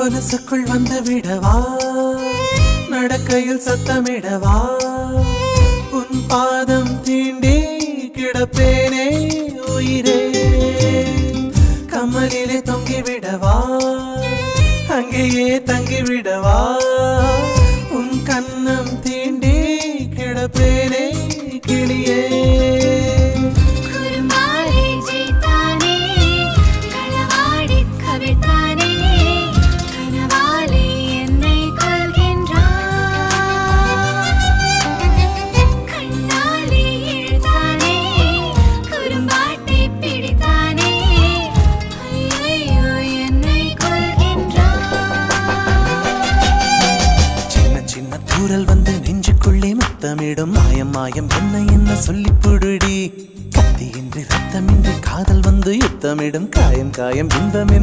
கொலுசுக்குள் வந்து விடவா, நடக்கையில் சத்தமிடவா, உன் பாதம் தீண்டி கிடப்பேனே உயிரே. கமலிலே தொங்கிவிடவா, அங்கேயே தங்கிவிடவா, உன் கண்ணம் தீண்டி கிடப்பேனே கிளியே. தூரல் வந்து நெஞ்சுக்குள்ளே முத்தமிடும் மாயம் மாயம் என்ன என்ன சொல்லி புடுடி. கத்தியின்றி ரத்தமின்றி காதல் வந்து யுத்தமிடும் காயம் காயம் இன்பம் என்று